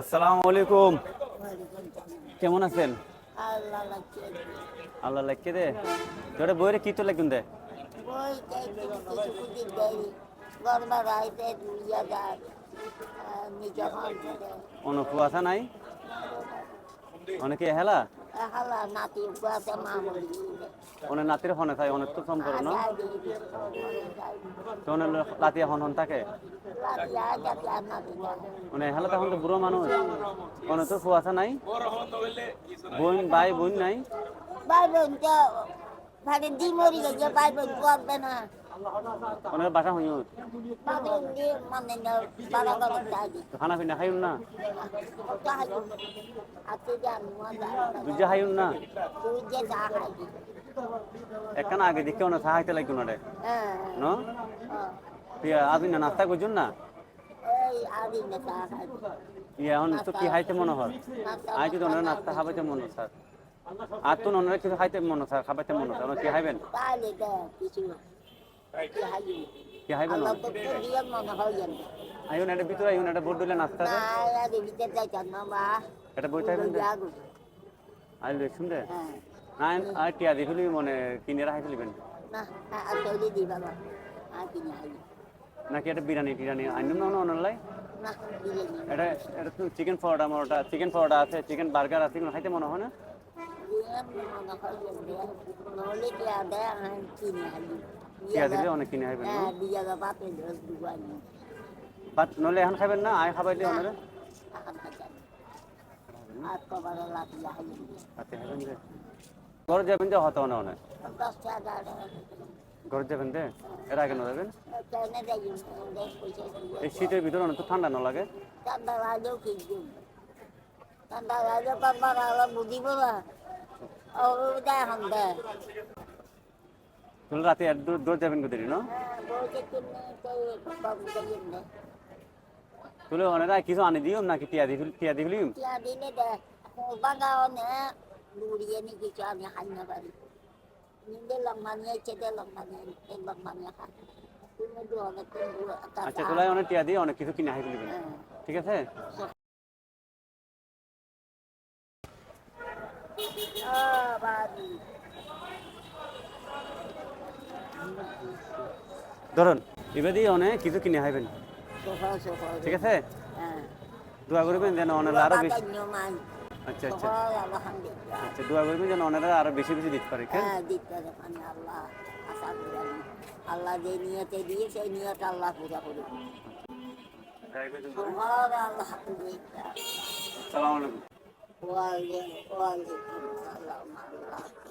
আসসালামু আলাইকুম। ওয়ালাইকুম সালাম। কেমন আছেন? আল্লাহ লাগছে আল্লাহ লাইকে দে তোরে বইরে কি তো লাগুন দে বই কিছু কিছু দেয় গরমা রাইতে দুইয়া যায় নিজে হন করে অন কুয়াশা নাই অনেকে হেলা হালা নাতি উপাতে মামুলি অনেক নাতির হনে থাকে অনেক তো কম করো না আজাই দিবি তো অনেক লাতিয়া হন হন থাকে লাতিয়া যাতে আর নাতি যায় অনেক হেলা তখন তো বুড়ো মানুষ অনেক তো কুয়াশা নাই বোন ভাই বোন নাই ভাই বোন তো ভাই দি মরি গেছে ভাই বোন করবে না অনেক বাসা হইল ভাই বোন দিয়ে মানে বাড়া বাড়া চাই খানা পিনা খাইল না কত হাই আজকে জানি মজা দুজা খাইল না তুই যে যা খাইবি একখানা আগে দেখে অনেক সাহায্য লাগবে না রে হ্যাঁ ন তুই আপনি না নাস্তা করছেন না এই আদি না চা খাইবি এখন তো কি খাইতে মনে হয় আই যদি ওনারা নাস্তা খাবাইতে মনে স্যার আর তো ওনারা কিছু খাইতে মনে স্যার খাবাইতে মনে স্যার কি খাইবেন তাহলে কিছু কি খাইবেন আল্লাহ তো দিয়ে মনে হয় জানি আইন এটা ভিতরে আইন এটা বোর্ড দিলে নাস্তা না আগে ভিতরে যাইতাম না বা এটা বই চাইবেন যাগো আইল দেখুন রে হ্যাঁ না আর টিয়া দেখলি মনে কিনে রাখাই ফেলিবেন না আর তৈরি দি বাবা আর কিনে খাই নাকি এটা বিরিয়ানি টিরানি আইন না অনলাই না দিলে নি এটা এটা তো চিকেন পরোটা মরোটা চিকেন পরোটা আছে চিকেন বার্গার আছে এগুলো খাইতে মনে হয় না দিয়ে মনে হয় জানি নহলে কি আদে আর কিনে খাই টিয়া দিলে অনেক কিনে খাইবেন হ্যাঁ দিয়া বাবা পে দস দুবানি বাট নলে এখন খাইবেন না আয় খাবাইলে ওনারা আর কবার লাতি খাই আচ্ছা খাইবেন যে ঘর যাবেন যে হতো না অনেক 10 টাকা ঘর যাবেন যে এর আগে না যাবেন কেনে যাই দেখ পয়সা এই শীতের ভিতরে অনেক তো ঠান্ডা না লাগে ঠান্ডা লাগেও কিন্তু ঠান্ডা লাগে বাবার আলো বুঝিব না ও দেয় হন দেয় তুলে রাতে দৌড় যাবেন কোথায় না বলছে তুমি তো বাবু যাই না তুলে অনেরা কিছু আনি দিও নাকি টিয়া দিবলিম টিয়া দিলে দেয় বাগাও না লুড়িয়ে নি কিছু আমি খাই না পারি নিন্দে লম্বানিয়ে চেটে লম্বানিয়ে এই লম্বানিয়ে খাই তুমি দু অনেক আচ্ছা তুলে অনেক টিয়া দিয়ে অনেক কিছু কিনে হাই ফেলিবেন ঠিক আছে ধরুন এবার দিয়ে অনেক কিছু কিনে হাইবেন ঠিক আছে দোয়া করবেন যেন অনেক আরো বেশি আচ্ছা আচ্ছা আচ্ছা দোয়া করবেন যেন অনেক আরো বেশি বেশি দিতে পারে আল্লাহ যে নিয়তে দিয়ে সেই নিয়ত আল্লাহ পূজা করবে আসসালামু আলাইকুম ওয়ালাইকুম আসসালাম